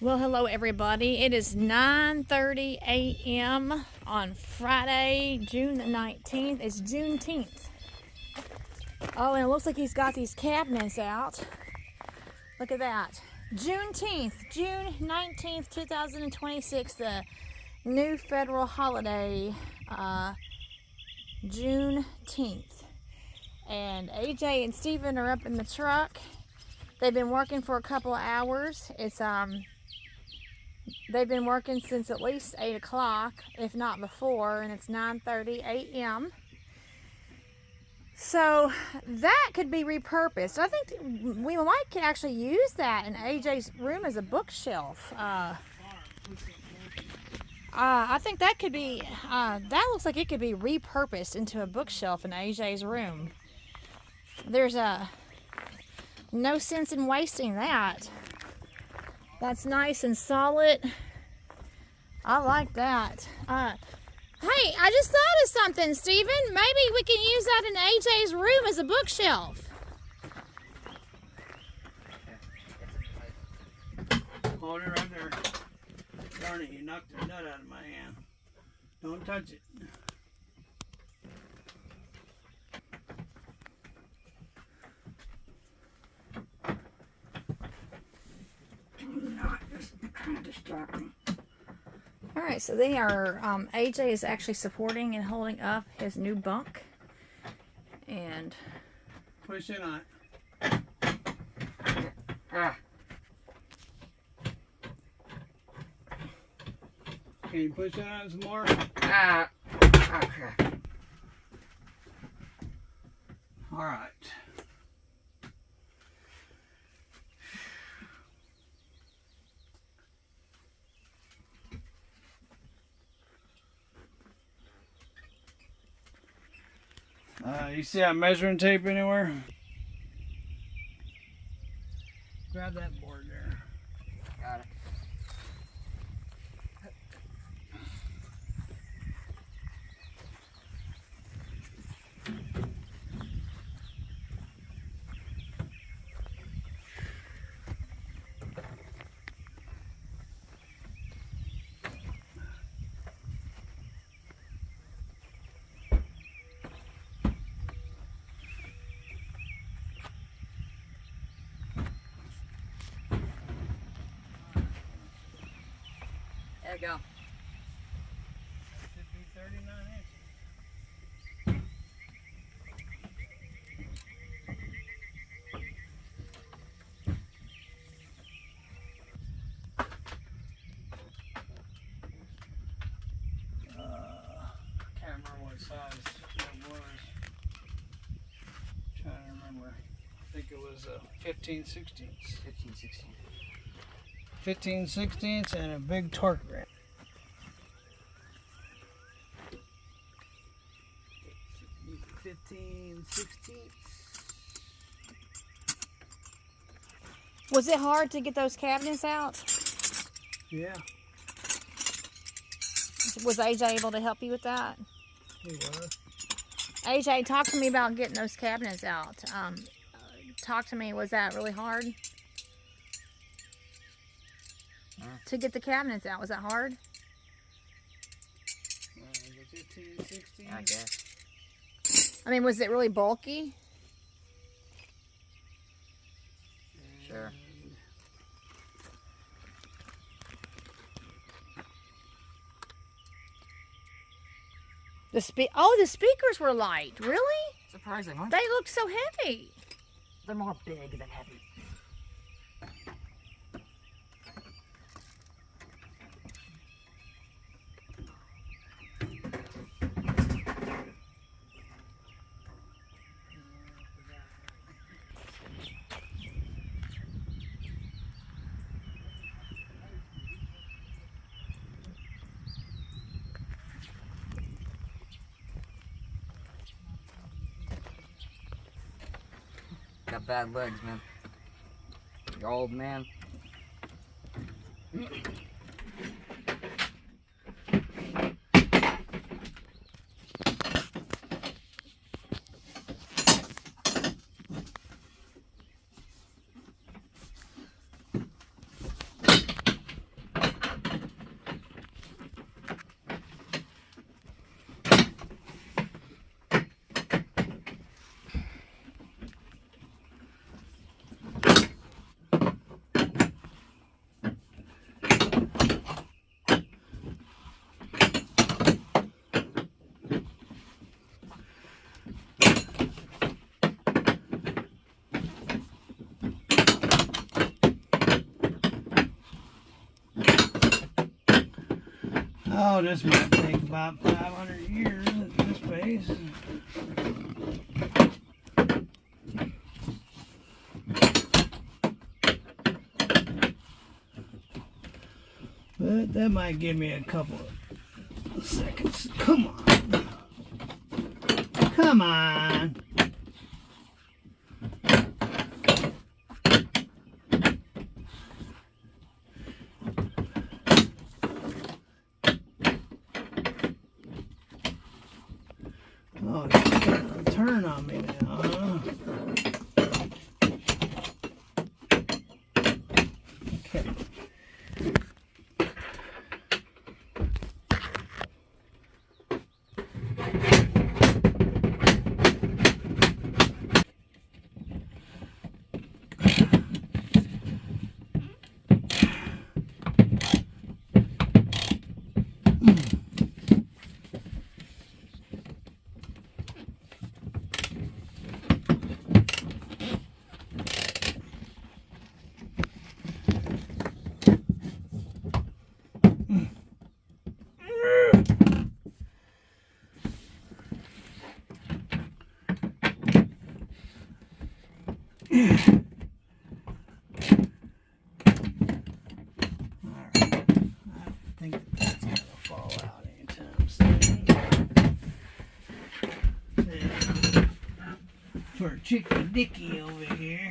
Well, hello everybody. It is 9:30 a.m. on Friday, June the 19th. It's Juneteenth. Oh, and it looks like he's got these cabinets out. Look at that. Juneteenth, June 19th, 2026, the new federal holiday, Juneteenth. And AJ and Steven are up in the truck. They've been working for a couple of hours. They've been working since at least 8 o'clock, if not before, and it's 9:30 a.m. So that could be repurposed. I think we might actually use that in AJ's room as a bookshelf. I think that could be, that looks like it could be repurposed into a bookshelf in AJ's room. There's no sense in wasting that. That's nice and solid. I like that. Hey, I just thought of something, Steven. Maybe we can use that in AJ's room as a bookshelf. Hold it right there. Darn it, you knocked the nut out of my hand. Don't touch it. Kind of distracting. All right, so they are, AJ is actually supporting and holding up his new bunk. And Push in on it. Can you push it on some more? Okay. All right. You see that measuring tape anywhere? Grab that board there. Got it. There you go. Should be 39 inches. Can't remember what size it was. Trying to remember. I think it was 15/16. 15, 16. 15/16 and a big torque wrench. Use 15/16. was it hard to get those cabinets out? Yeah, Was AJ able to help you with that? he was. AJ, talk to me about getting those cabinets out. Talk to me, was that really hard? To get the cabinets out, was that hard? 15/16. I guess. I mean, was it really bulky? Sure. The speakers were light. Really? Surprising, huh? They look so heavy. They're more big than heavy. Got bad legs, man. You're old, man. Oh, this might take about 500 years at this pace. But that might give me a couple of seconds. Come on. Come on. Oh, you're starting to turn on me now, huh? Okay. For Chicky Dicky over here.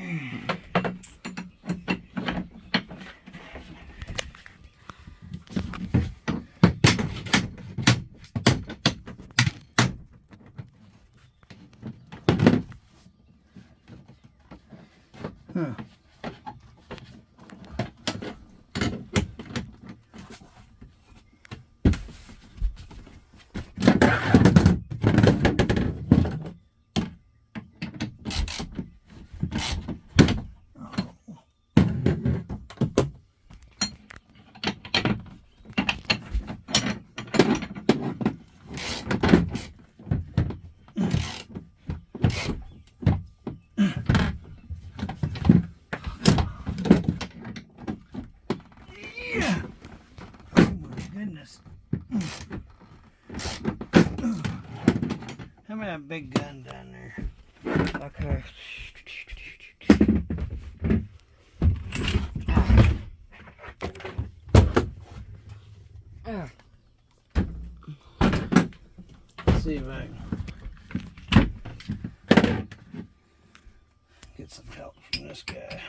Huh. Yeah. Oh my goodness. How about a big gun down there? Okay. Let's see if I can get some help from this guy.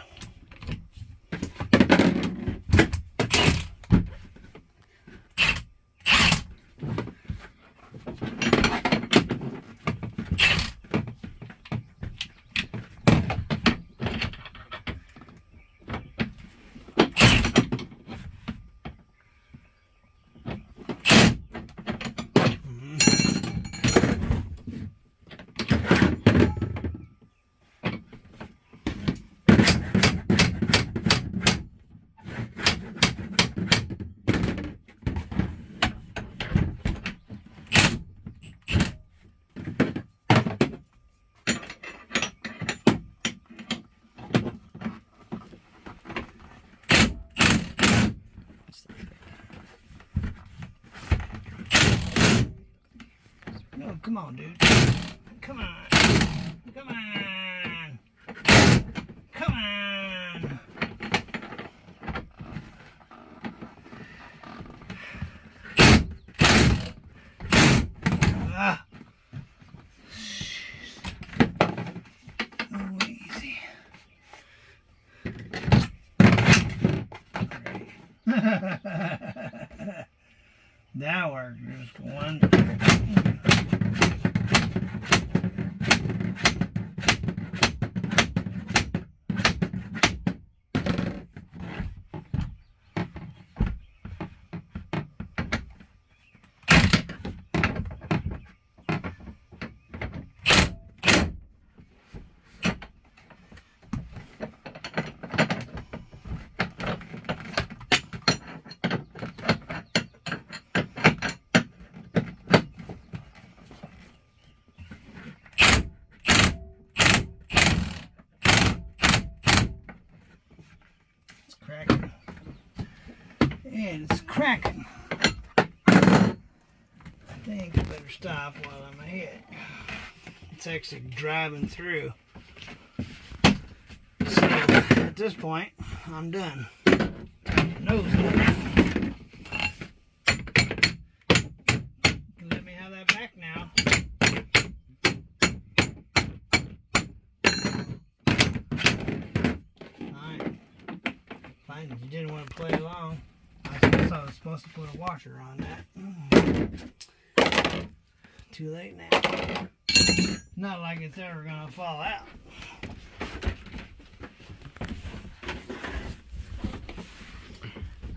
No, come on, dude. Come on. Come on. Come on. Ah. Oh, easy. That worked just one. Cracking. And it's cracking. think I better stop while I'm ahead. It's actually driving through. So at this point, I'm done. Nose done. Let me have that back now. Alright. Fine, you didn't want to play along. I was supposed to put a washer on that. Too late now. Not like it's ever gonna fall out.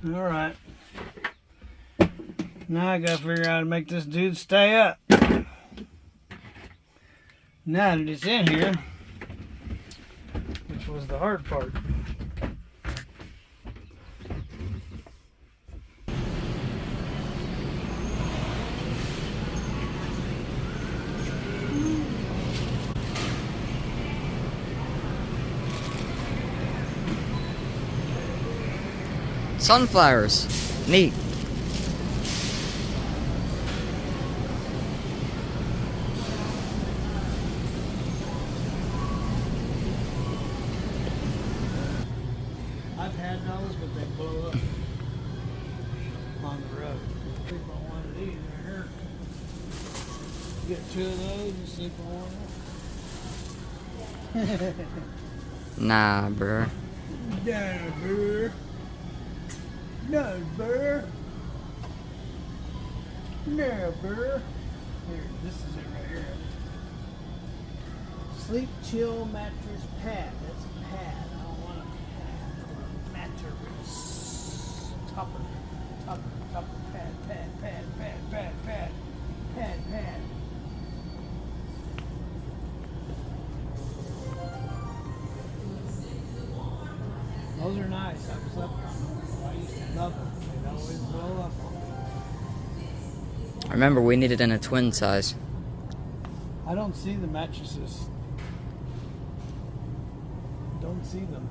Alright. Now I gotta figure out how to make this dude stay up. Now that it's in here, which was the hard part. Sunflowers. Neat. I've had those, but they blow up on the road. Sleep on one of these right here. Get two of those and sleep on one. Nah, bruh. Nah, bruh. No, bruh. No, bruh. Here, this is it right here. Sleep chill mattress pad. That's a pad. I don't want a pad. I want a mattress. Topper, pad. Those are nice. I've slept on them. I used to love them. They'd always blow up on me. Remember, we needed in a twin size. I don't see the mattresses. Don't see them.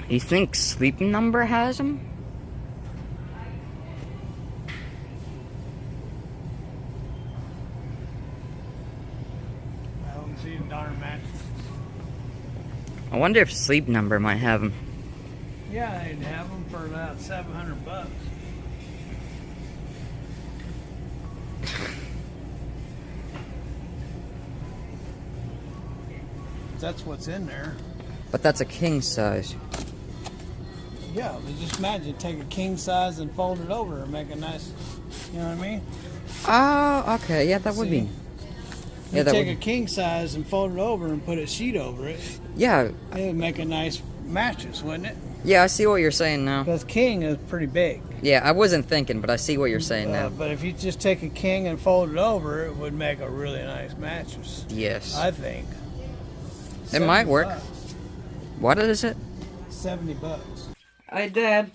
You think Sleep Number has them? I don't see the darn mattresses. I wonder if Sleep Number might have them. Yeah, they'd have them for about $700. That's what's in there. But that's a king size. Yeah, but just imagine take a king size and fold it over and make a nice, you know what I mean? Oh, okay. Yeah, that would See? be. You Yeah, that take would. a king size and fold it over and put a sheet over it. Yeah, It would make a nice mattress, wouldn't it? yeah. I see what you're saying now. Because king is pretty big. Yeah, I wasn't thinking, but I see what you're saying now. But if you just take a king and fold it over, it would make a really nice mattress. Yes. I think. It might work. $70. What is it? $70. Hey, Dad.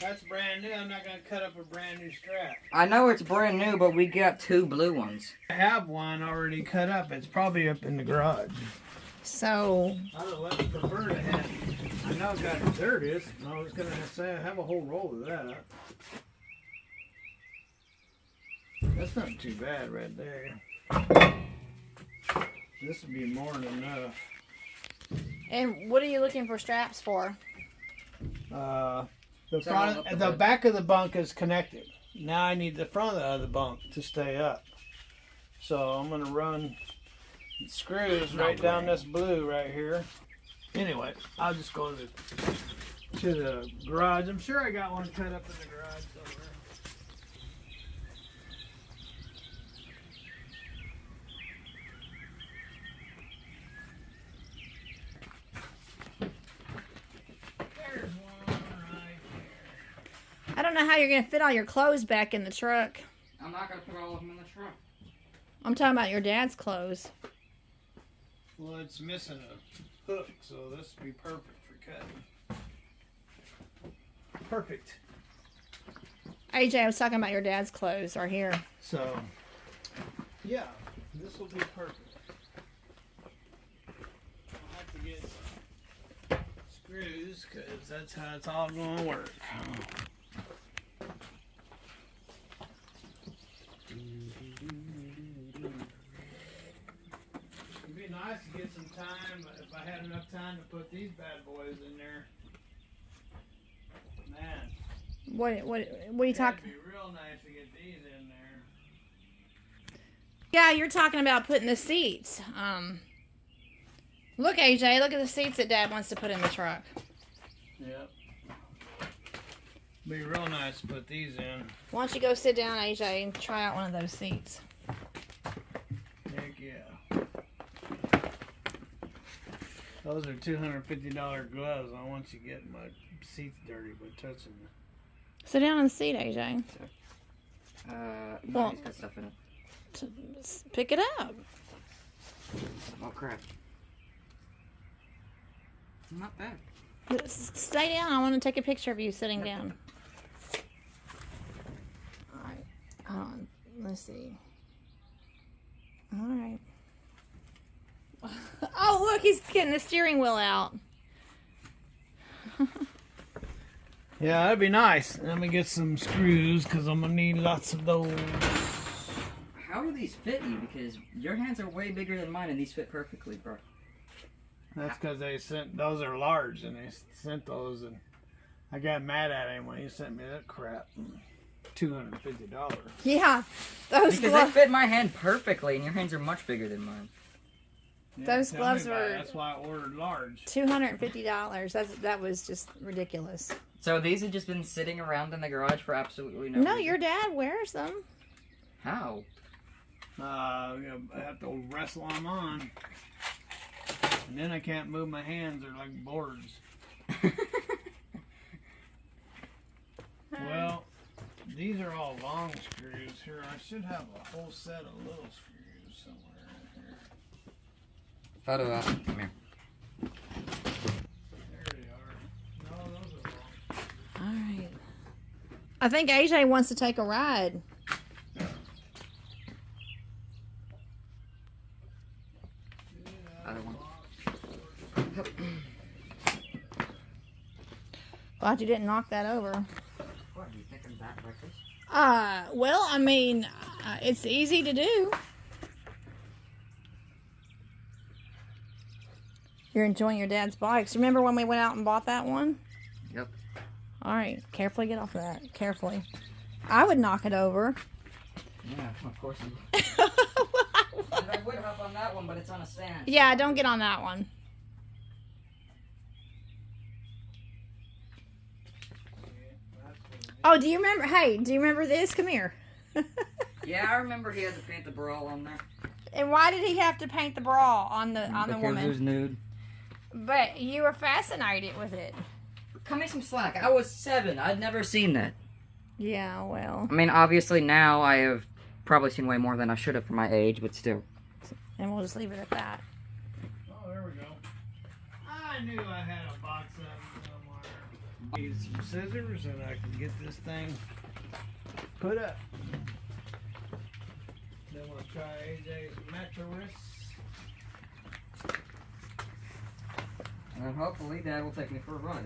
That's brand new. I'm not gonna cut up a brand new strap. I know it's brand new, but we got two blue ones. I have one already cut up. It's probably up in the garage. So, I would much prefer to have. I know there it is. I was gonna say I have a whole roll of that. That's not too bad right there. This would be more than enough. and what are you looking for straps for? The back of the bunk is connected. Now I need the front of the bunk to stay up. So I'm gonna run screws right down this blue right here. Anyway, I'll just go to the garage. I'm sure I got one cut up in the garage somewhere. There's one right there. I don't know how you're going to fit all your clothes back in the truck. I'm not gonna put all of them in the truck. I'm talking about your dad's clothes. Well, it's missing a hook, so this would be perfect for cutting. Perfect. AJ, I was talking about your dad's clothes are here. So, yeah, this will be perfect. I'll have to get some screws. That's how it's all going to work. It'd be nice to get some time, if I had enough time to put these bad boys in there. Man. What are you talking? It'd be real nice to get these in there. Yeah, you're talking about putting the seats. Look, AJ, look at the seats that Dad wants to put in the truck. Yep. Be real nice to put these in. Why don't you go sit down, AJ, and try out one of those seats? Heck yeah. Those are $250 gloves. I want you to get my seats dirty by touching them. Sit down on the seat, AJ. No, it's got stuff in it. Pick it up. Oh crap. Not bad. Stay down. I want to take a picture of you sitting down. All right. Hold on. Let's see. All right. Oh, look, he's getting the steering wheel out. Yeah, that'd be nice. Let me get some screws because I'm gonna need lots of those. How do these fit you? Because your hands are way bigger than mine, and these fit perfectly, bro. That's because they sent those are large, and they sent those, and I got mad at him when he sent me that crap. $250. Yeah, those Because they gloves. fit my hand perfectly, and your hands are much bigger than mine. Yeah, Those tell gloves me about it. were- That's why I ordered large. $250. That was just ridiculous. So these have just been sitting around in the garage for absolutely no No, reason. your dad wears them. How? I have to wrestle them on, and then I can't move my hands. They're like boards. Well, these are all long screws here. I should have a whole set of little screws somewhere in here. Photo out. Come here. There they are. No, those are long. All right. I think AJ wants to take a ride. Other one. Glad you didn't knock that over. What, do you think I'm that reckless? Well, I mean, it's easy to do. You're enjoying your dad's bikes. Remember when we went out and bought that one? Yep. All right, carefully get off of that. Carefully. I would knock it over. Yeah, of course you would. I would hop on that one, but it's on a stand. Yeah, don't get on that one. Oh, do you remember? Hey, do you remember this? Come here. Yeah, I remember he had to paint the bra on there. And why did he have to paint the bra on the Because woman? it was nude. But you were fascinated with it. Cut me some slack. I was 7. I'd never seen that. Yeah, well. I mean, obviously now I have probably seen way more than I should have for my age, but still. And we'll just leave it at that. Oh, there we go. I knew I had a box of them somewhere. Need some scissors, and I can get this thing put up. Then we'll try AJ's mattress. And then hopefully Dad will take me for a ride.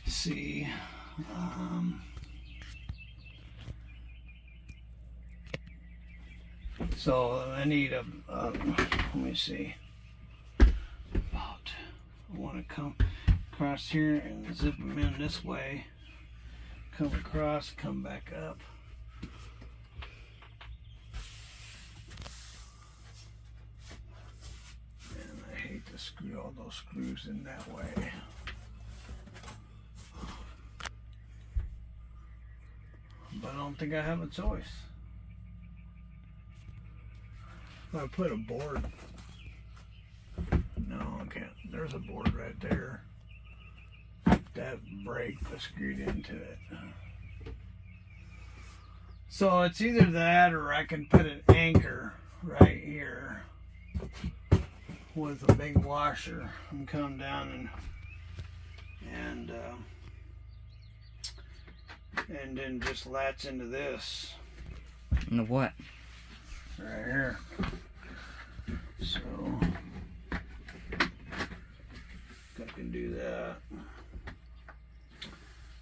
See, so I need a let me see, about, I want to come across here and zip them in this way, come across, come back up. And I hate to screw all those screws in that way. But I don't think I have a choice. I put a board. No, I can't. There's a board right there. That brake was screwed into it. So it's either that or I can put an anchor right here with a big washer and come down and then just latch into this. Into what? Right here. So I can do that.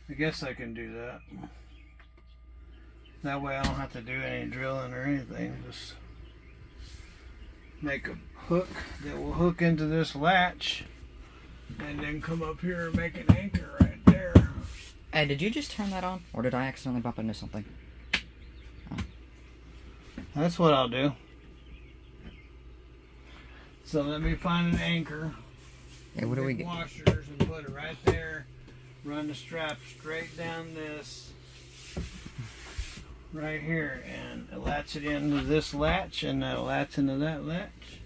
I guess I can do that. That way I don't have to do any drilling or anything. Just make a hook that will hook into this latch and then come up here and make an anchor right there. Hey, did you just turn that on? Or did I accidentally bump into something? Oh. That's what I'll do. So let me find an anchor. Hey, what do we get? get? Washers and put it right there. Run the strap straight down this right here and latch it into this latch and that'll latch into that latch.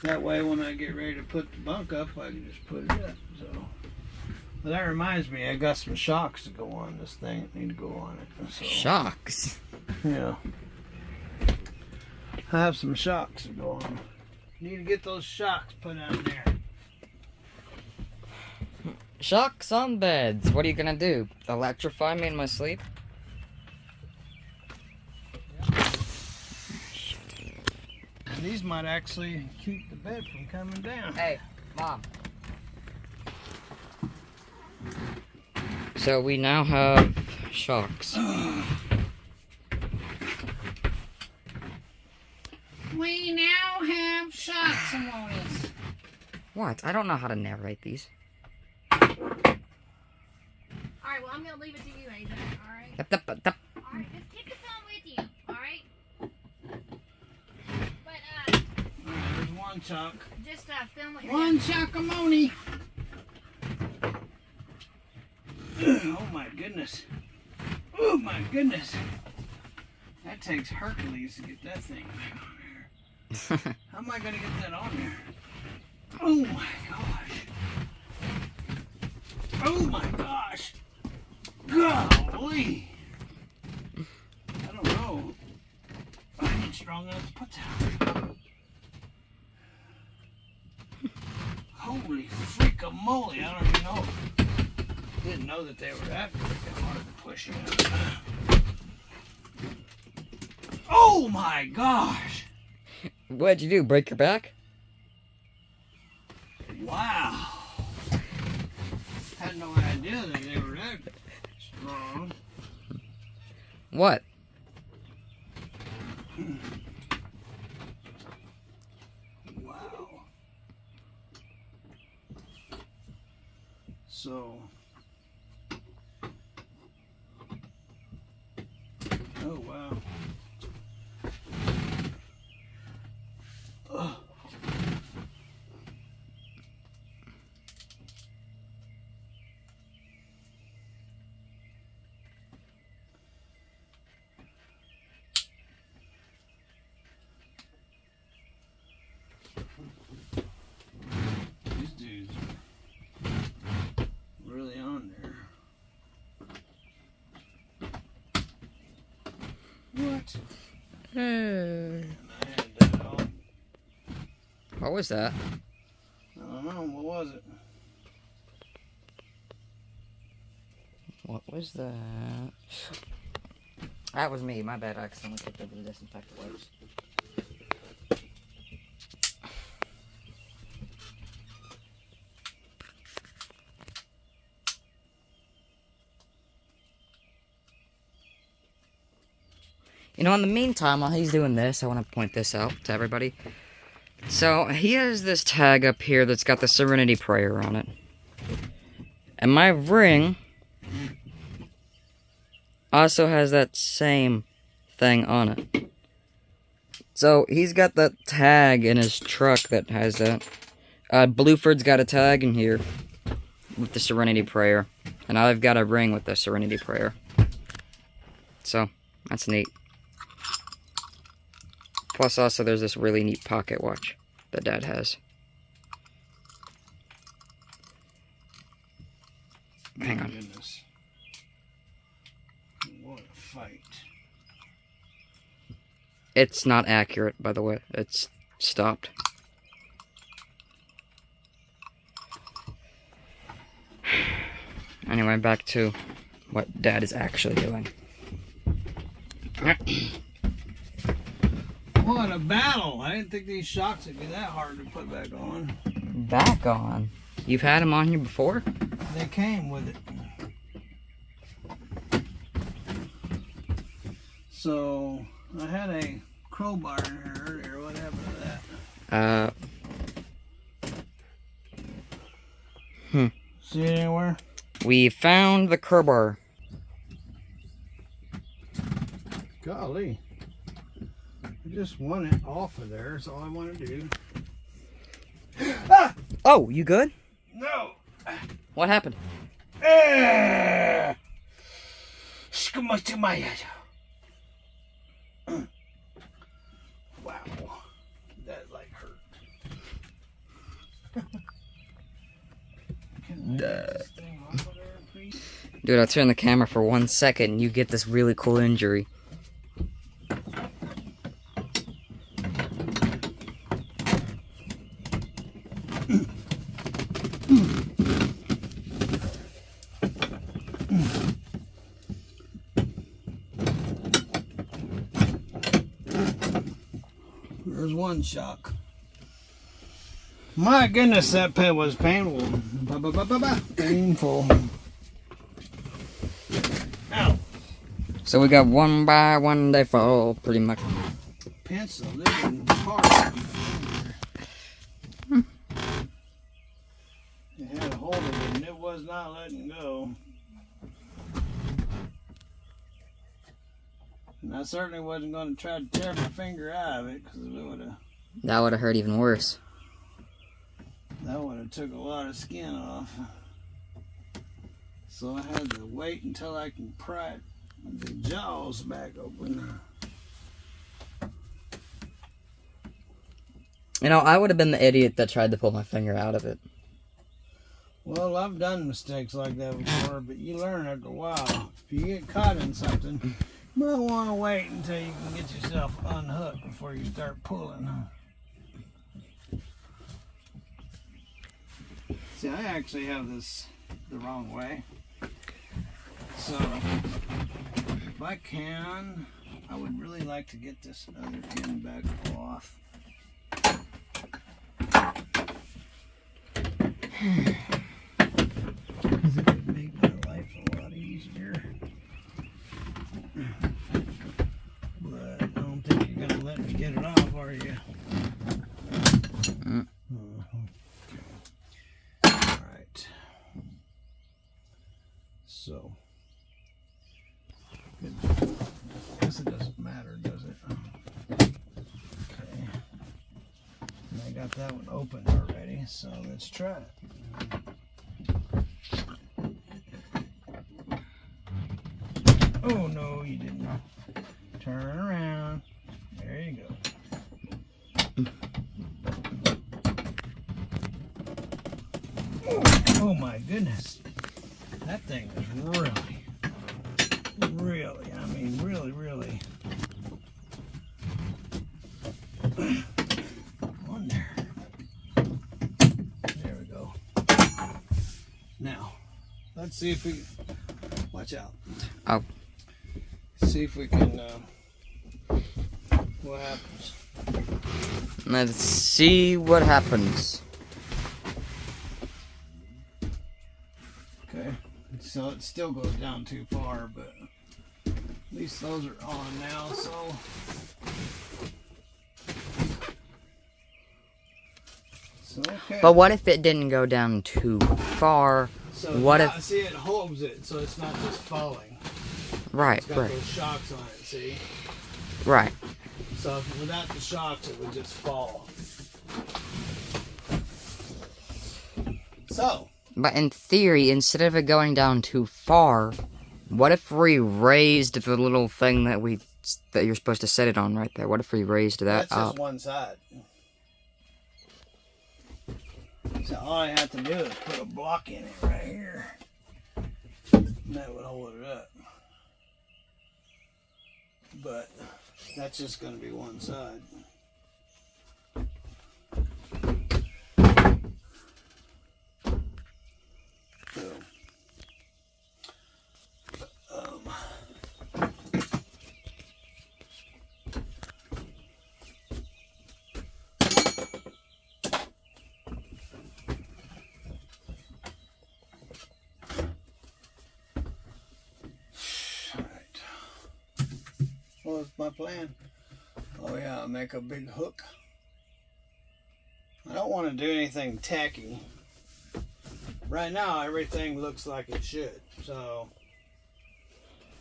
That way when I get ready to put the bunk up, I can just put it up. So, but that reminds me, I got some shocks to go on this thing. Need to go on it. So, Shocks? Yeah. I have some shocks to go on. Need to get those shocks put on there. Shocks on beds. What are you gonna do? Electrify me in my sleep? And these might actually keep the bed from coming down. Hey, Mom. So we now have shocks. We now have shocks on us. What? I don't know how to narrate these. Alright, well, I'm going to leave it to you, AJ, alright? Yep. Alright, just keep the phone with you, alright? But, There's one chock. just film what you're One chockamoni. Oh my goodness. Oh my goodness. That takes Hercules to get that thing back on there. How am I going to get that on there? Oh my gosh. Oh my gosh. Golly. I don't know. I ain't strong enough to put that. Holy freak-a-moly. I don't even know. Didn't know that they were that freaking hard to push in. Oh my gosh. What'd you do? Break your back? Wow. Had no idea that they were that strong. What? Wow. So. Oh wow. Ugh. These dudes are really on there. What? And I had that all. What was that? I don't know, what was it? What was that? That was me. My bad. I accidentally kicked over the disinfectant wipes. You know, in the meantime, while he's doing this, I want to point this out to everybody. So, he has this tag up here that's got the Serenity Prayer on it. And my ring also has that same thing on it. So, he's got that tag in his truck that has that. Blueford's got a tag in here with the Serenity Prayer. And I've got a ring with the Serenity Prayer. So, that's neat. Plus, also, there's this really neat pocket watch that Dad has. Hang on. Goodness. What a fight. It's not accurate, by the way. It's stopped. Anyway, back to what Dad is actually doing. What a battle! I didn't think these shocks would be that hard to put back on. Back on? You've had them on here before? They came with it. So, I had a crowbar in here earlier. What happened to that? See it anywhere? We found the crowbar. Golly. I just want it off of there. That's all I want to do. Ah! Oh, you good? No! What happened? Wow. That like hurt. Can I get this thing off of there, please? Dude, I'll turn the camera for 1 second and you get this really cool injury. There's one shock. My goodness, that pit was painful. Painful. Ow. So we got one by one they fall, pretty much. Pencil, this is hard. It had a hold of it and it was not letting go. And I certainly wasn't going to try to tear my finger out of it because it would have. That would have hurt even worse. That would have took a lot of skin off. So I had to wait until I can pry the jaws back open. You know, I would have been the idiot that tried to pull my finger out of it. Well, I've done mistakes like that before, but you learn after a while. If you get caught in something, you might want to wait until you can get yourself unhooked before you start pulling. See, I actually have this the wrong way. So, if I can, I would really like to get this other pin back off. Because it would make my life a lot easier. But I don't think you're going to let me get it off, are you? Alright. So. Good. I guess it doesn't matter, does it? Okay. And I got that one open already, so let's try it. Oh no, you didn't. Turn around. There you go. Oh my goodness. That thing is really, I mean really on there. There we go. Now, let's see if we, watch out. Oh. See if we can, what happens. Let's see what happens. Okay, so it still goes down too far, but at least those are on now, so. Okay. But what if it didn't go down too far? So what now, if... see, it holds it, so it's not just falling. Right, It's got right. those shocks on it, see? Right. So without the shocks, it would just fall. So. But in theory, instead of it going down too far, what if we raised the little thing that you're supposed to set it on right there? What if we raised that That's up? just one side. So all I have to do is put a block in it right here. And that would hold it up. But that's just going to be one side. So was my plan. Oh yeah, make a big hook. I don't want to do anything tacky. Right now, everything looks like it should. So,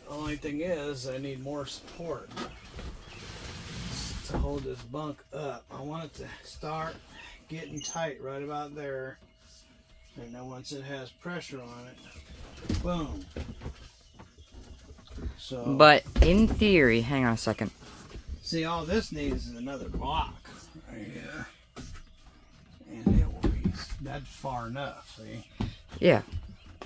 the only thing is, I need more support to hold this bunk up. I want it to start getting tight right about there. And then once it has pressure on it, boom. So, But in theory, hang on a second. see, all this needs is another block right here. And it will be, that's far enough, see? Yeah.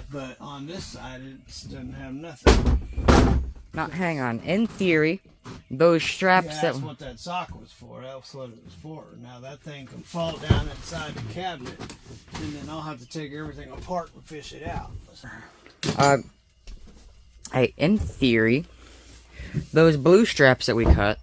But on this side, it doesn't have nothing. Now, hang on. In theory, those straps Yeah, that... that's what that sock was for. That's what it was for. Now that thing can fall down inside the cabinet, and then I'll have to take everything apart and fish it out. Hey, in theory, those blue straps that we cut,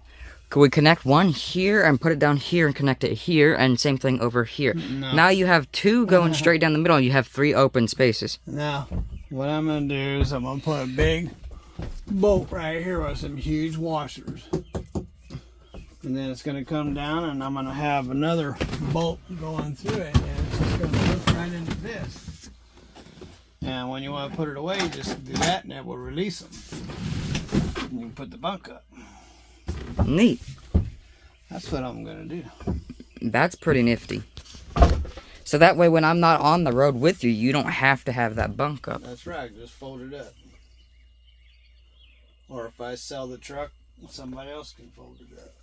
could we connect one here and put it down here and connect it here, and same thing over here? No. Now you have two going straight down the middle, and you have 3 open spaces. Now, what I'm going to do is I'm going to put a big bolt right here with some huge washers. And then it's going to come down, and I'm going to have another bolt going through it, and it's just going to hook right into this. And when you want to put it away, just do that, and it will release them. And you can put the bunk up. Neat. That's what I'm going to do. That's pretty nifty. So that way, when I'm not on the road with you, you don't have to have that bunk up. That's right, just fold it up. Or if I sell the truck, somebody else can fold it up.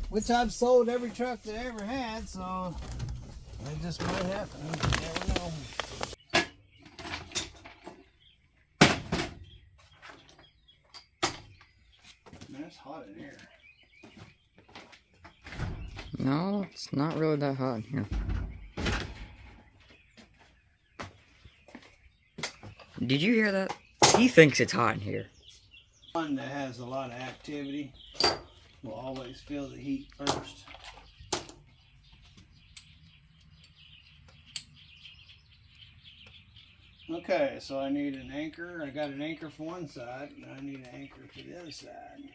Which I've sold every truck that I ever had, so it just might happen. You never know. Man, it's hot in here. No, it's not really that hot in here. Did you hear that? He thinks it's hot in here. One that has a lot of activity will always feel the heat first. Okay, so I need an anchor. I got an anchor for one side, and I need an anchor for the other side.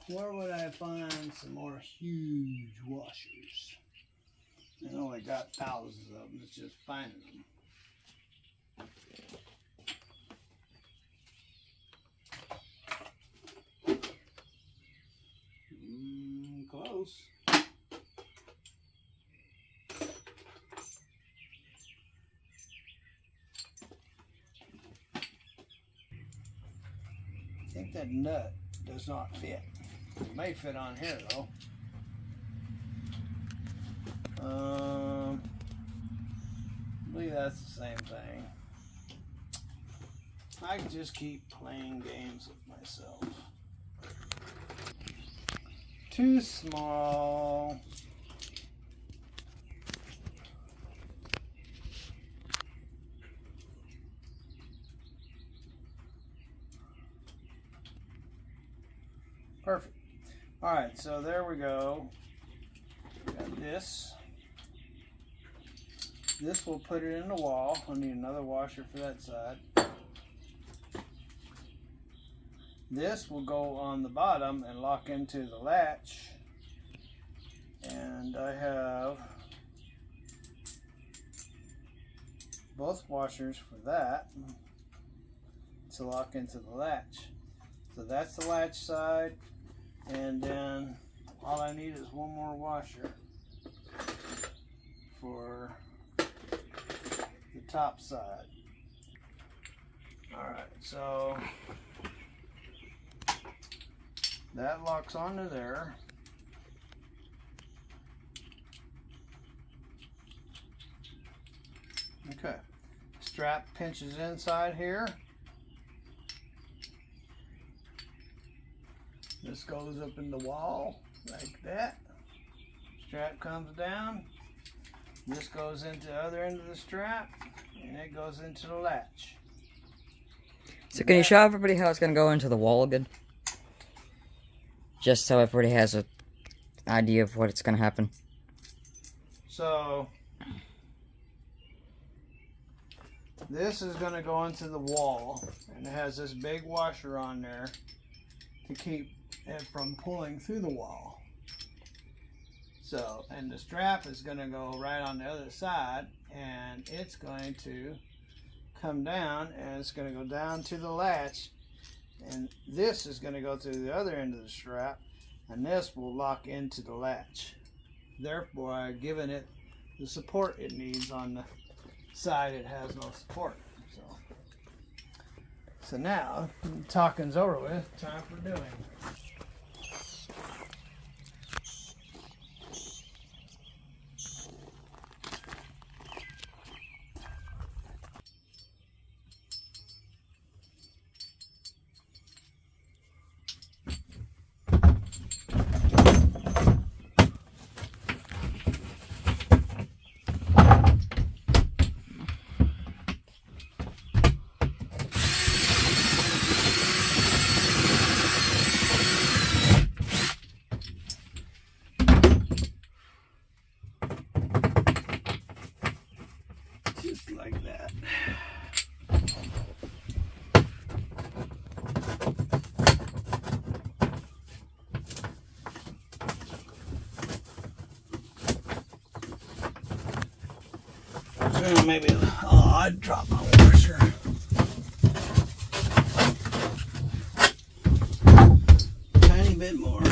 Where would I find some more huge washers? I know I got thousands of them, it's just finding them. Close. I think that nut does not fit. It may fit on here though. I believe that's the same thing. I can just keep playing games with myself. Too small. Perfect. Alright, so there we go. We got this. This will put it in the wall. I need another washer for that side. This will go on the bottom and lock into the latch. And I have both washers for that to lock into the latch. So that's the latch side. And then all I need is one more washer for the top side. Alright, so that locks onto there. Okay, strap pinches inside here. This goes up in the wall like that. Strap comes down. This goes into the other end of the strap, and it goes into the latch. So can you show everybody how it's going to go into the wall again? Just so everybody has an idea of what it's going to happen. So This is going to go into the wall, and it has this big washer on there to keep it from pulling through the wall. So, and the strap is going to go right on the other side, and it's going to come down, and it's going to go down to the latch, and this is going to go through the other end of the strap, and this will lock into the latch, therefore giving it the support it needs. On the side it has no support. So now talking's over with, time for doing. Just like that. Maybe, oh, I'd drop my washer. Tiny bit more.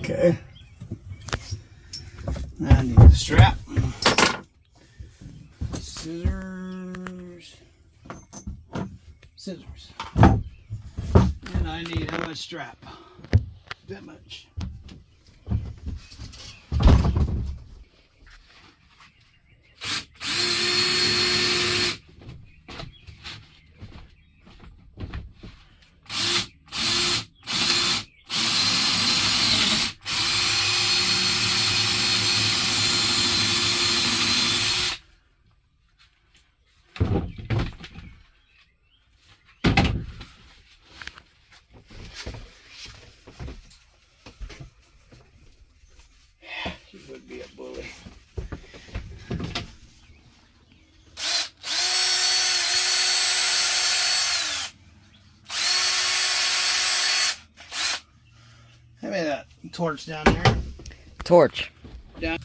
Okay. Now I need the strap. Scissors. Scissors. And I need how much strap? That much. He would be a bully. Hand me that torch down there. Torch. Down.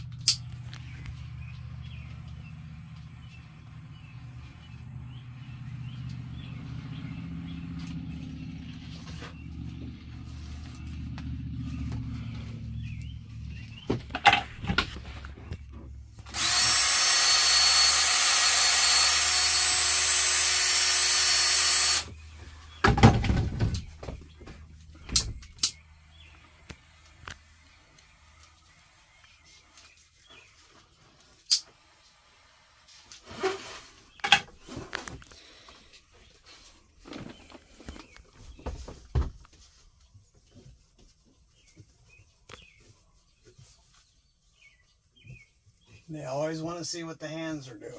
They always want to see what the hands are doing.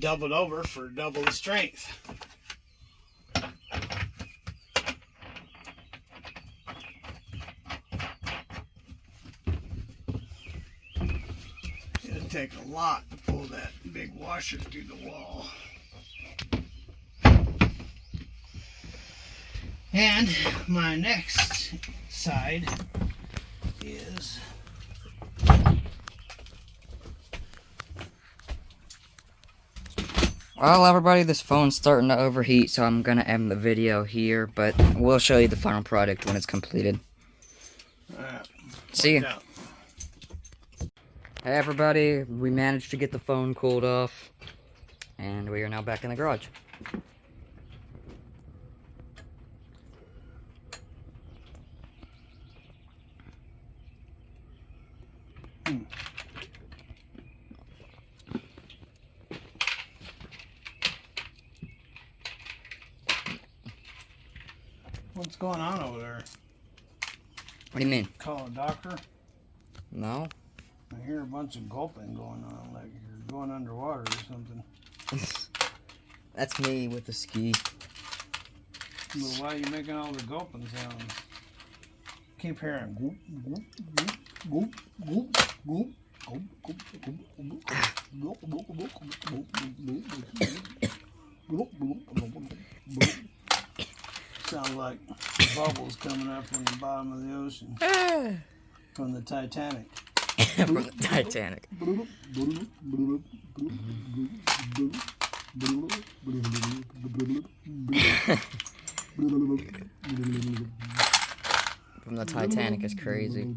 Doubled over for double the strength. It'll take a lot to pull that big washer through the wall. And my next side is Well, everybody, this phone's starting to overheat, so I'm gonna end the video here, but we'll show you the final product when it's completed. Alright. See you. Hey everybody, we managed to get the phone cooled off, and we are now back in the garage. What's going on over there? What do you mean? Call a doctor? No? I hear a bunch of gulping going on, like you're going underwater or something. That's me with the ski. Well, why are you making all the gulping sounds? Keep hearing goop, goop, goop, goop, goop, goop, goop, goop, goop, goop, goop, goop, goop, goop, goop. Sound like bubbles coming up from the bottom of the ocean. From the Titanic. From the Titanic. From the Titanic is crazy.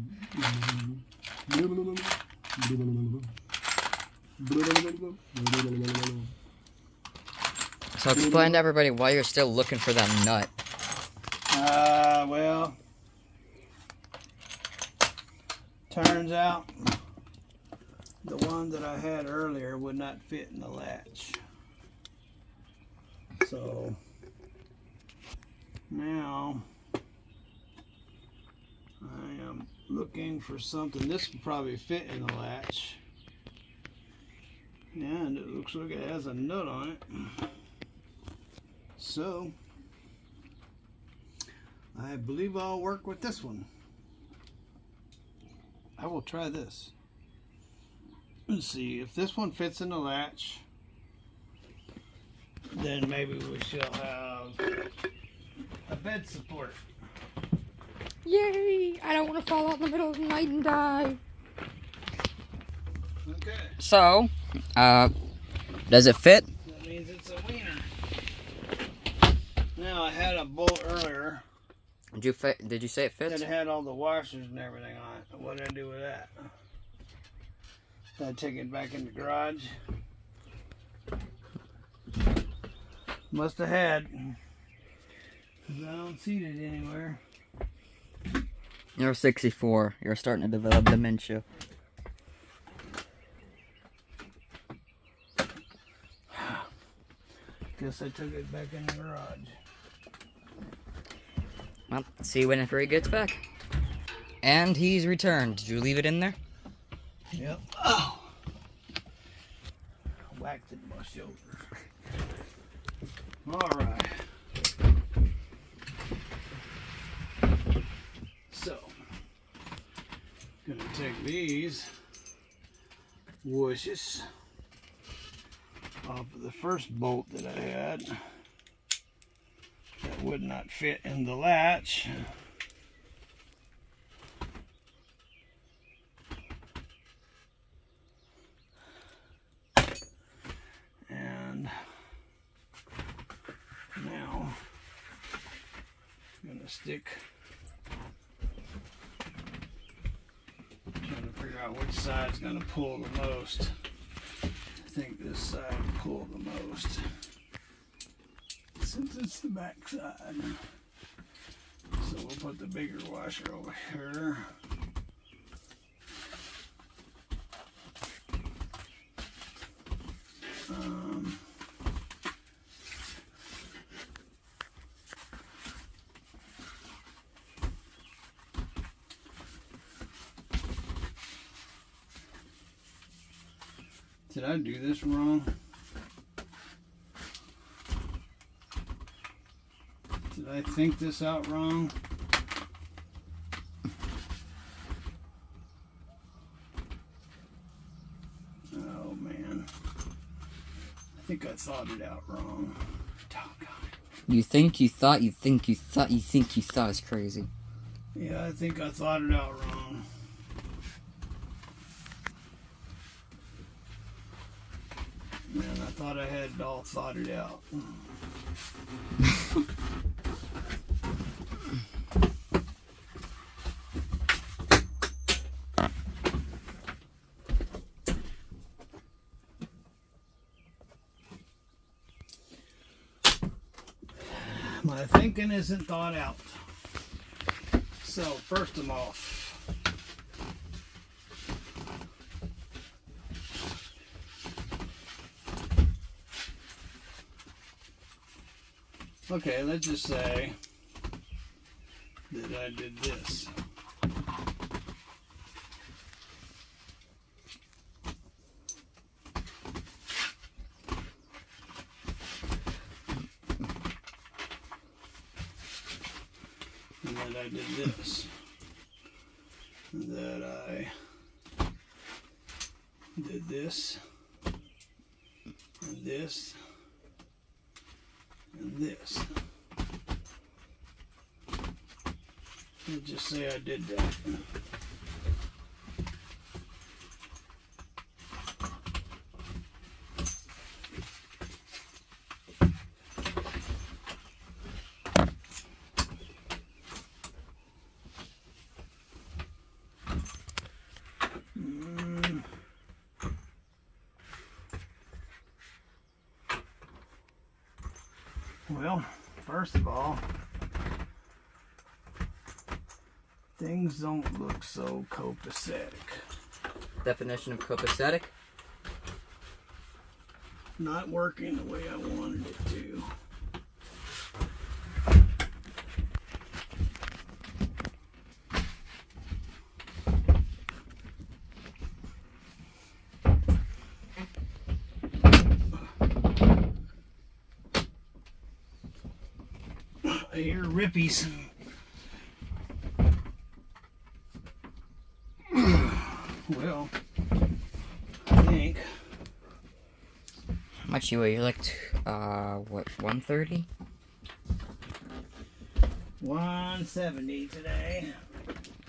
So explain to everybody why you're still looking for that nut. Well, turns out the one that I had earlier would not fit in the latch. So now I am looking for something. This will probably fit in the latch. And it looks like it has a nut on it. So I believe I'll work with this one. I will try this. Let's see if this one fits in the latch. Then maybe we shall have a bed support. Yay! I don't want to fall out in the middle of the night and die. Okay. So, does it fit? That means it's a wiener. Now I had a bolt earlier Did you say it fits? that had all the washers and everything on it. What did I do with that? Did I take it back in the garage? Must have had. 'Cause I don't see it anywhere. You're 64. You're starting to develop dementia. Guess I took it back in the garage. Well, see whenever he gets back. And he's returned. Did you leave it in there? Yep. Oh! Whacked it in my shoulder. Alright. So, gonna take these whooshes off of the first bolt that I had that would not fit in the latch. And now I'm gonna stick, trying to figure out which side's gonna pull the most. I think this side will pull the most since it's the back side. So we'll put the bigger washer over here. Did I do this wrong? Did I think this out wrong? Oh man. I think I thought it out wrong. Doggone it. You think you thought you think you thought you think you thought is crazy. Yeah, I think I thought it out wrong. Man, I thought I had it all thought it out. My thinking isn't thought out. So, first of all, okay, let's just say that I did this. And that I did this. And that I did this. And this. And this. Let's just say I did that. Well, first of all, things don't look so copacetic. Definition of copacetic? Not working the way I wanted it to. I hear rippies. Well, I think. How much you weigh? You're like, what, 130? 170 today.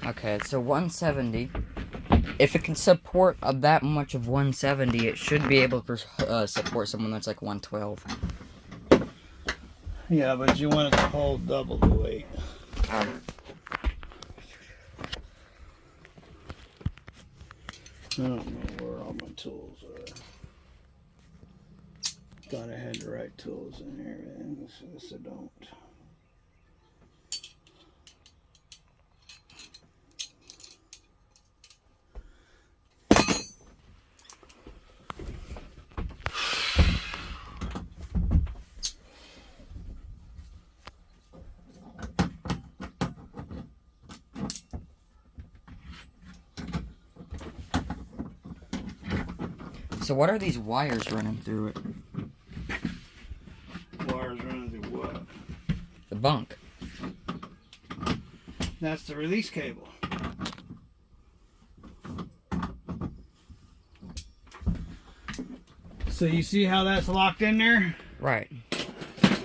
Okay, so 170. If it can support that much of 170, it should be able to support someone that's like 112. Yeah, but you want it to hold double the weight. I don't know where all my tools are. Thought I had the right tools in here, and guess I don't. So what are these wires running through it? Wires running through what? The bunk. That's the release cable. So you see how that's locked in there? Right.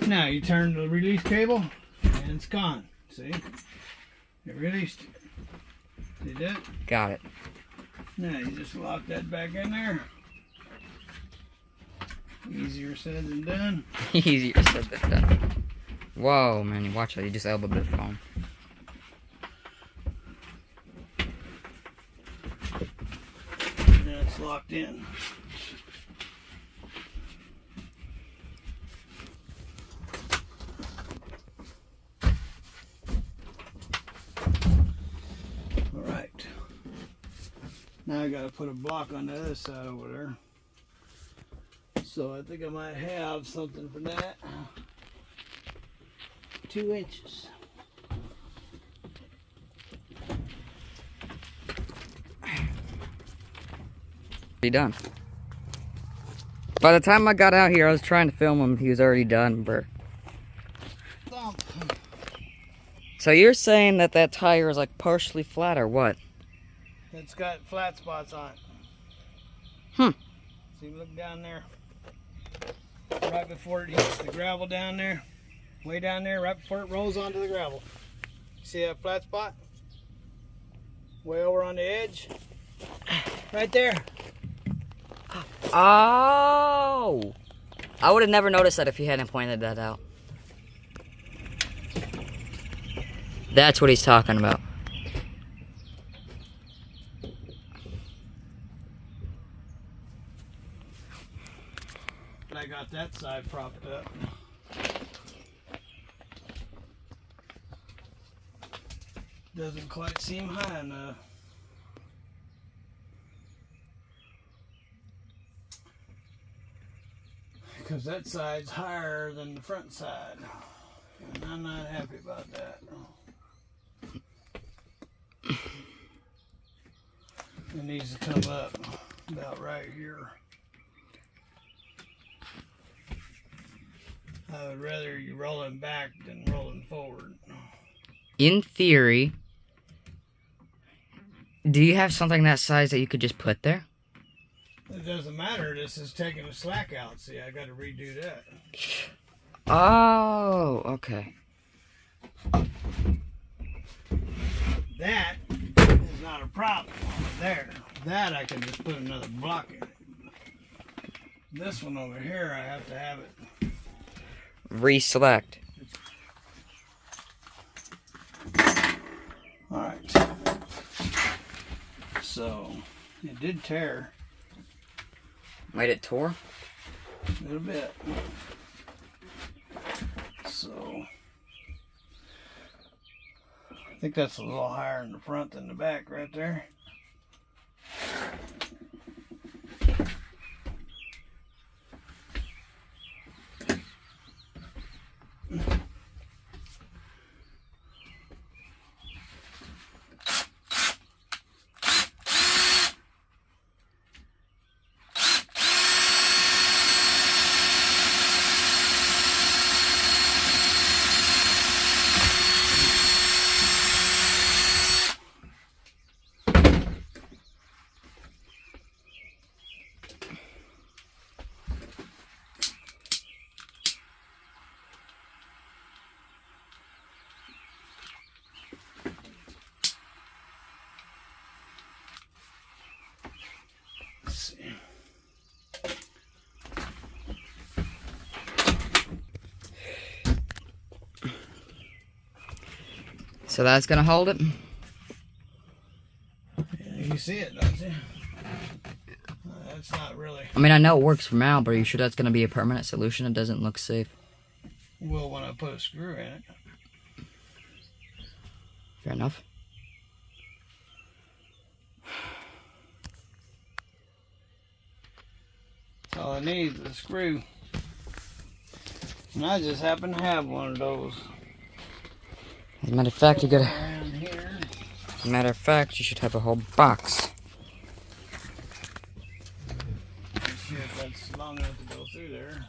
Now you turn the release cable and it's gone. See? It released it. See that? Got it. Now you just lock that back in there. Easier said than done. Easier said than done. Whoa, man, you watch that. You just elbowed the phone. Now it's locked in. Alright. Now I gotta put a block on the other side over there. So I think I might have something for that. 2 inches. Be done. By the time I got out here, I was trying to film him. He was already done, bro. Thump. So you're saying that that tire is like partially flat or what? It's got flat spots on it. Hmm. See, look down there. Right before it hits the gravel down there. Way down there, right before it rolls onto the gravel. See that flat spot? Way over on the edge. Right there. Oh! I would have never noticed that if he hadn't pointed that out. That's what he's talking about. I got that side propped up. Doesn't quite seem high enough. Because that side's higher than the front side. And I'm not happy about that. It needs to come up about right here. I would rather you rolling back than rolling forward. In theory, do you have something that size that you could just put there? It doesn't matter. This is taking the slack out. See, I got to redo that. Oh, okay. That is not a problem. There. That I can just put another block in it. This one over here, I have to have it. Reselect. Alright. So, it did tear Wait, it tore? a little bit. So, I think that's a little higher in the front than the back right there. So that's gonna hold it? Yeah, you see it, don't you? That's not really. I mean, I know it works for now, but are you sure that's gonna be a permanent solution? It doesn't look safe. Well, when I put a screw in it. Fair enough. That's all I need is a screw. And I just happen to have one of those. As a matter of fact, you gotta. Around here. As a matter of fact, you should have a whole box. Let's see if that's long enough to go through there.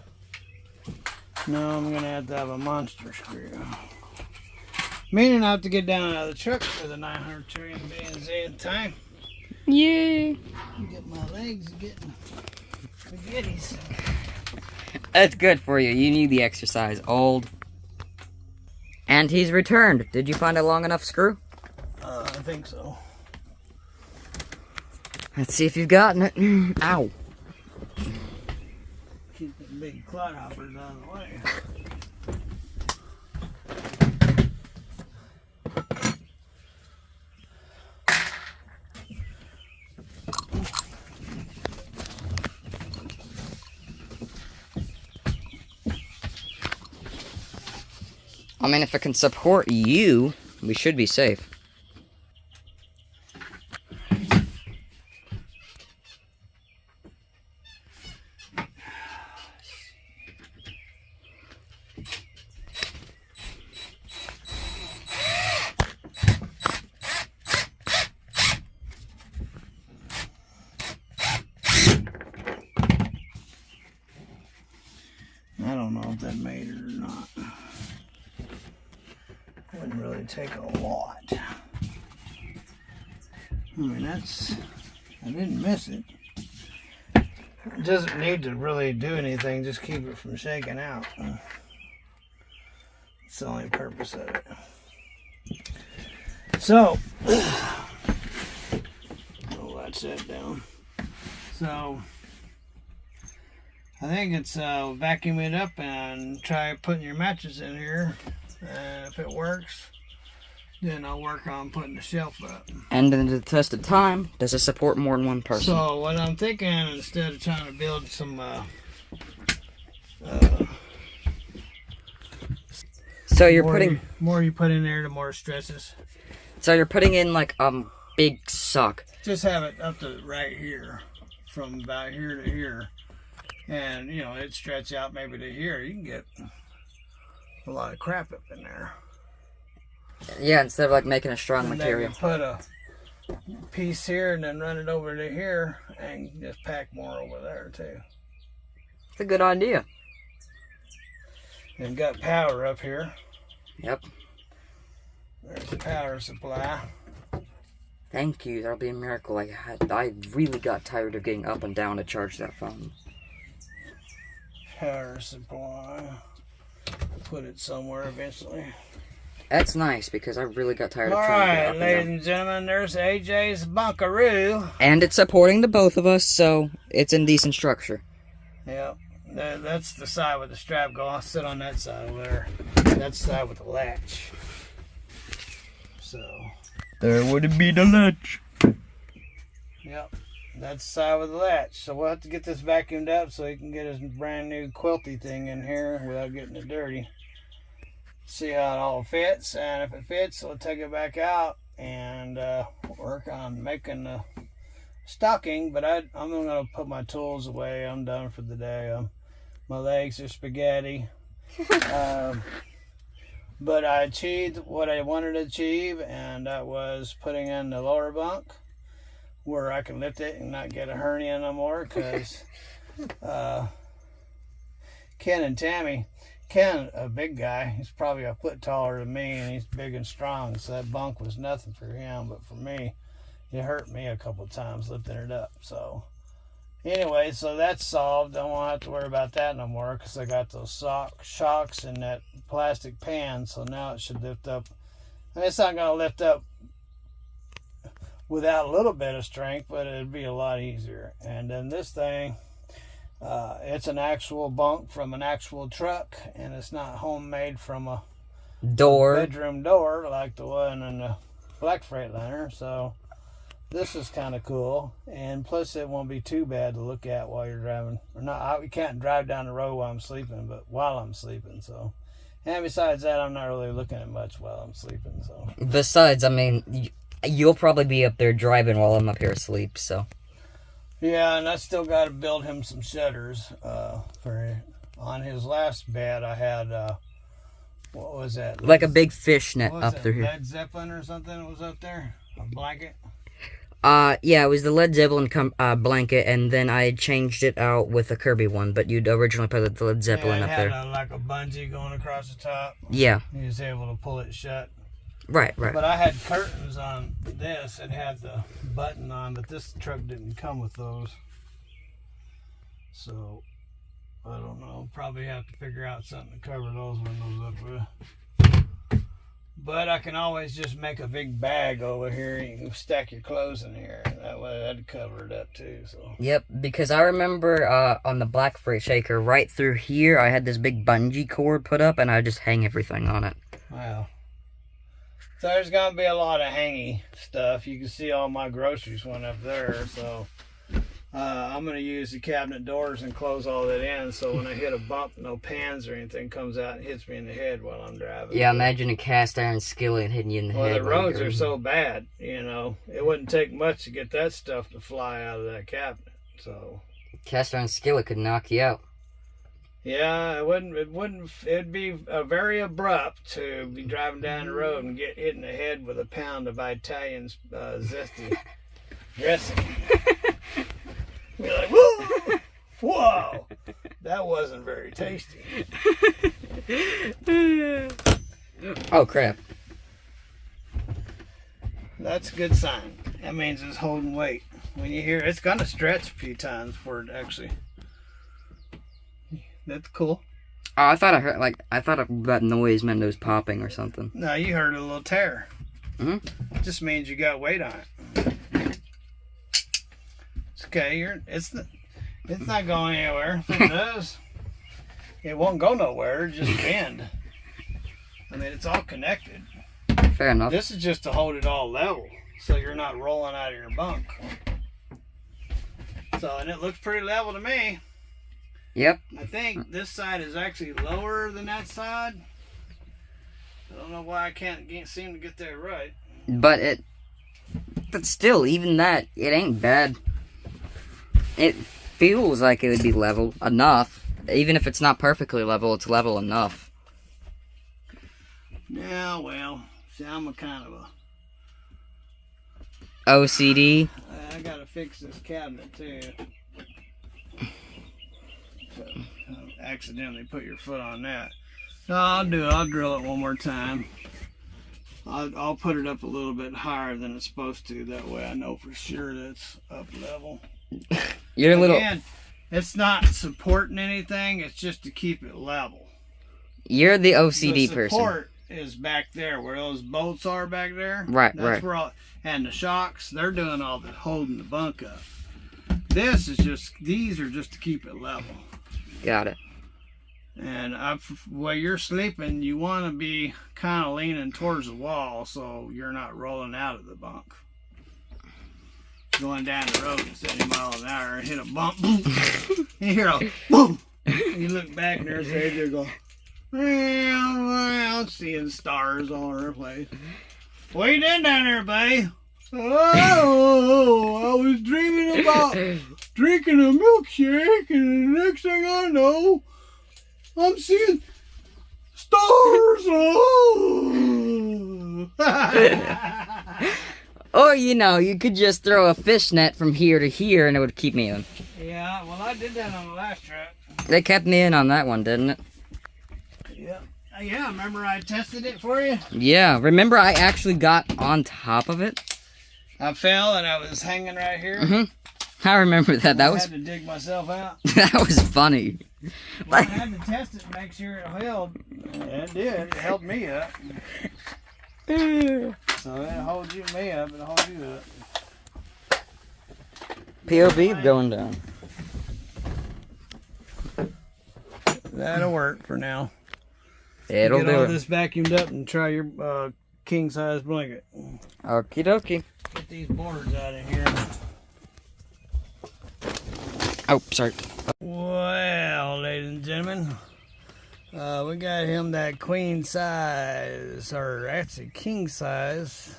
No, I'm gonna have to have a monster screw. Meaning I have to get down out of the truck for the 900 trillion BNZ in time. Yay! Get my legs getting spaghettis. That's good for you. You need the exercise, old. And he's returned. Did you find a long enough screw? I think so. Let's see if you've gotten it. Ow. Keep the big clodhoppers out of the way. I mean, if it can support you, we should be safe. I don't know if that made it or not. Wouldn't really take a lot. I mean, I didn't miss it. It doesn't need to really do anything, just keep it from shaking out. It's the only purpose of it. So, roll that set down. So, I think it's vacuum it up and try putting your mattress in here. And if it works, then I'll work on putting the shelf up. And then to the test of time, does it support more than one person? So what I'm thinking, instead of trying to build some so you're putting more you put in there, the more it stretches. So you're putting in like big sock. Just have it up to right here, from about here to here, and you know it stretch out maybe to here. You can get a lot of crap up in there. Yeah, instead of like making a strong and material. Then you put a piece here and then run it over to here, and just pack more over there too. It's a good idea. And got power up here. Yep. There's the power supply. Thank you. That'll be a miracle. I really got tired of getting up and down to charge that phone. Power supply. Put it somewhere eventually. That's nice because I really got tired of All trying to get right, up and ladies down. and gentlemen, there's AJ's bunkaroo. And it's supporting the both of us, so it's in decent structure. Yep. That's the side with the strap going. I'll sit on that side over there. That's the side with the latch. So. There would be the latch. Yep. That's the side with the latch. So we'll have to get this vacuumed up so he can get his brand new quilty thing in here without getting it dirty. See how it all fits. And if it fits, we'll take it back out and work on making the stocking. But I'm going to put my tools away. I'm done for the day. My legs are spaghetti. But I achieved what I wanted to achieve, and that was putting in the lower bunk where I can lift it and not get a hernia no more, because Ken and Tammy, Ken, a big guy, he's probably a foot taller than me, and he's big and strong, so that bunk was nothing for him, but for me, it hurt me a couple of times lifting it up. So anyway, so that's solved. I won't have to worry about that no more because I got those shocks in that plastic pan. So now it should lift up. And it's not going to lift up without a little bit of strength, but it'd be a lot easier. And then this thing, it's an actual bunk from an actual truck, and it's not homemade from a bedroom door like the one in the black Freightliner. So this is kind of cool, and plus it won't be too bad to look at while you're driving. Or not, you can't drive down the road while I'm sleeping, but while I'm sleeping. So, and besides that, I'm not really looking at much while I'm sleeping. So, besides, I mean, you'll probably be up there driving while I'm up here asleep. So, yeah, and I still got to build him some shutters. On his last bed, I had what was that? Like a big fishnet up through here. Led Zeppelin or something was up there. A blanket. Yeah, it was the Led Zeppelin blanket, and then I changed it out with a Kirby one, but you'd originally put the Led Zeppelin up there. It had like a bungee going across the top. Yeah. You was able to pull it shut. Right. But I had curtains on this. It had the button on, but this truck didn't come with those. So, I don't know. Probably have to figure out something to cover those windows up with. But I can always just make a big bag over here and you can stack your clothes in here. That way that'd cover it up too. So. Yep, because I remember on the Black Freight Shaker, right through here, I had this big bungee cord put up and I just hang everything on it. Wow. So there's going to be a lot of hangy stuff. You can see all my groceries went up there. So I'm going to use the cabinet doors and close all that in. So when I hit a bump, no pans or anything comes out and hits me in the head while I'm driving. Yeah, imagine a cast iron skillet hitting you in the head. Well, the roads are so bad, you know. It wouldn't take much to get that stuff to fly out of that cabinet. So cast iron skillet could knock you out. Yeah, it'd be very abrupt to be driving down the road and get hit in the head with a pound of Italian zesty dressing. Be like, whoa, whoa, that wasn't very tasty. Oh, crap. That's a good sign. That means it's holding weight. When you hear it's going to stretch a few times before it actually... That's cool. Oh, I thought that noise meant it was popping or something. No, you heard a little tear. Mm-hmm. It just means you got weight on it. It's okay. It's not going anywhere. If it does, it won't go nowhere. Just bend. I mean, it's all connected. Fair enough. This is just to hold it all level, so you're not rolling out of your bunk. So, and it looks pretty level to me. Yep. I think this side is actually lower than that side. I don't know why I can't seem to get that right. But still, even that, it ain't bad. It feels like it would be level enough. Even if it's not perfectly level, it's level enough. Yeah, well, see, I'm a kind of a... OCD. I gotta fix this cabinet, too. So, accidentally put your foot on that. No, I'll do it. I'll drill it one more time. I'll put it up a little bit higher than it's supposed to. That way I know for sure that's up level. You're a little... Again, it's not supporting anything. It's just to keep it level. You're the OCD the person. support is back there where those bolts are back there. Right, that's right. Where and the shocks, they're doing all the holding the bunk up. This is just, these are just to keep it level. Got it. And while you're sleeping, you want to be kind of leaning towards the wall so you're not rolling out of the bunk. Going down the road at 70 miles an hour and hit a bump, boom, and you hear a boom. And you look back and there's AJ go, well, seeing stars all over the place. What you doing down there, buddy? Oh, I was dreaming about drinking a milkshake, and the next thing I know, I'm seeing stars. Oh. Or, you could just throw a fish net from here to here and it would keep me in. Yeah, well, I did that on the last trip. They kept me in on that one, didn't it? Yeah. Yeah, remember I tested it for you? Yeah, remember I actually got on top of it? I fell and I was hanging right here. Mm-hmm. I remember that. I had to dig myself out. That was funny. Well, I had to test it and make sure it held. It did. It held me up. So it holds me up, it holds you up. POV going down. That'll work for now. It'll Get do all it. this vacuumed up and try your king size blanket. Okie dokie. Get these boards out of here. Oh, sorry. Well, ladies and gentlemen, we got him that queen size, or actually king size,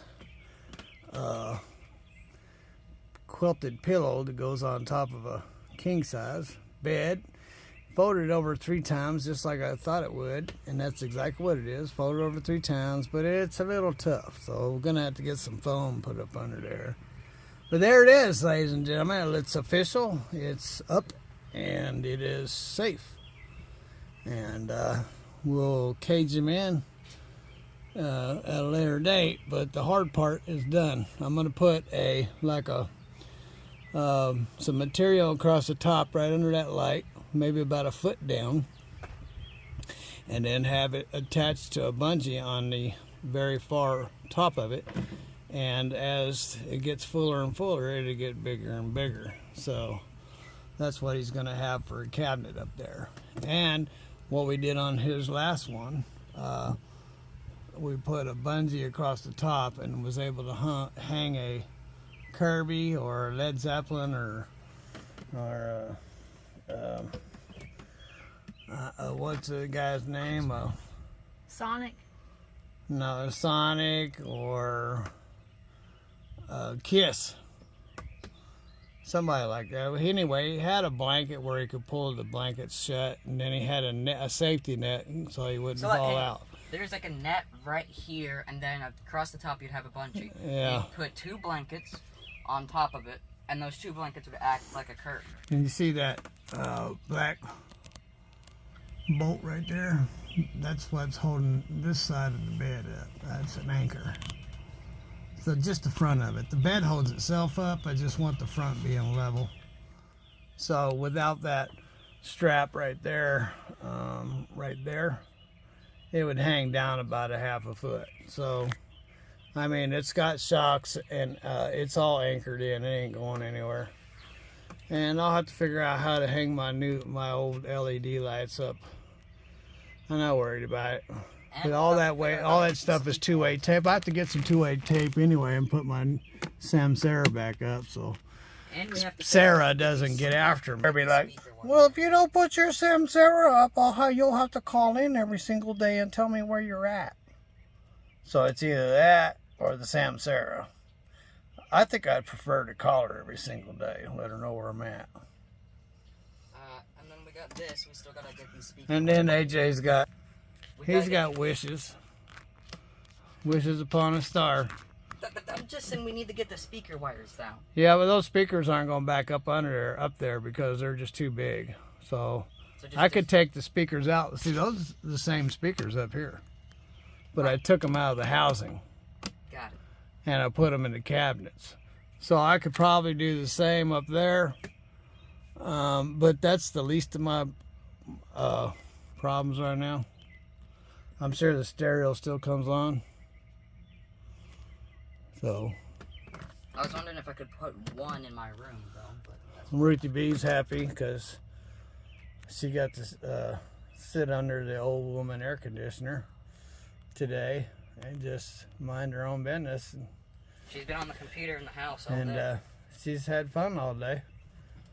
quilted pillow that goes on top of a king size bed. Folded it over 3 times, just like I thought it would, and that's exactly what it is. Folded over 3 times, but it's a little tough, so we're gonna have to get some foam put up under there. But there it is, ladies and gentlemen. It's official. It's up, and it is safe. And we'll cage him in at a later date. But the hard part is done. I'm gonna put some material across the top, right under that light, maybe about a foot down, and then have it attached to a bungee on the very far top of it. And as it gets fuller and fuller, it'll get bigger and bigger. So that's what he's going to have for a cabinet up there. And what we did on his last one, we put a bungee across the top and was able to hang a Kirby or Led Zeppelin or what's the guy's name? Sonic. No, Sonic or Kiss. Somebody like that. Anyway, he had a blanket where he could pull the blankets shut, and then he had a safety net so he wouldn't fall out. There's like a net right here, and then across the top you'd have a bungee. Yeah. You'd put 2 blankets on top of it, and those 2 blankets would act like a curtain. And you see that black bolt right there? That's what's holding this side of the bed up. That's an anchor. So just the front of it. The bed holds itself up. I just want the front being level. So without that strap right there, it would hang down about a half a foot. So, I mean, it's got shocks and it's all anchored in. It ain't going anywhere. And I'll have to figure out how to hang my old LED lights up. I'm not worried about it. But all that stuff is two-way tape. I have to get some two-way tape anyway and put my Samsara back up so Sarah doesn't get after me. They'll be like, well, if you don't put your Samsara up, you'll have to call in every single day and tell me where you're at. So it's either that or the Samsara. I think I'd prefer to call her every single day, let her know where I'm at. And then we got this. We still gotta get these speakers. And then AJ's got wishes. Wishes upon a star. I'm just saying we need to get the speaker wires down. Yeah, but those speakers aren't going back up there because they're just too big. So I could take the speakers out. See, those are the same speakers up here. But right. I took them out of the housing. Got it. And I put them in the cabinets. So I could probably do the same up there. But that's the least of my problems right now. I'm sure the stereo still comes on. So I was wondering if I could put one in my room though. But Ruthie B's happy because she got to sit under the old woman air conditioner today and just mind her own business. She's been on the computer in the house all day. And she's had fun all day.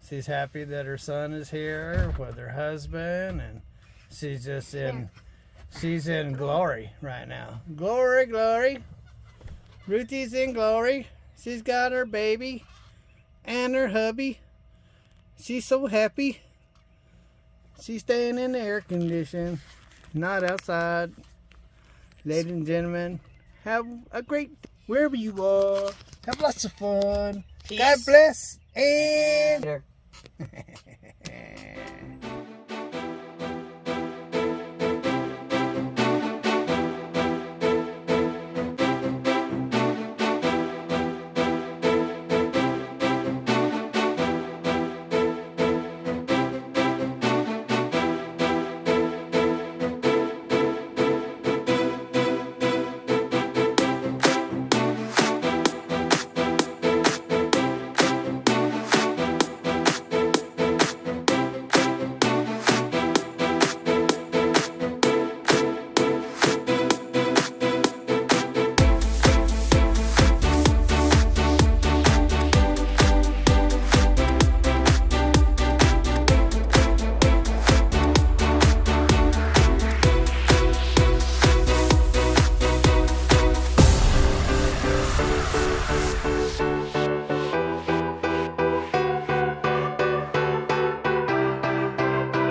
She's happy that her son is here with her husband, and she's just she's in glory right now. Glory, glory. Ruthie's in glory. She's got her baby and her hubby. She's so happy. She's staying in the air condition, not outside. Ladies and gentlemen, have a great wherever you are. Have lots of fun. Peace. God bless and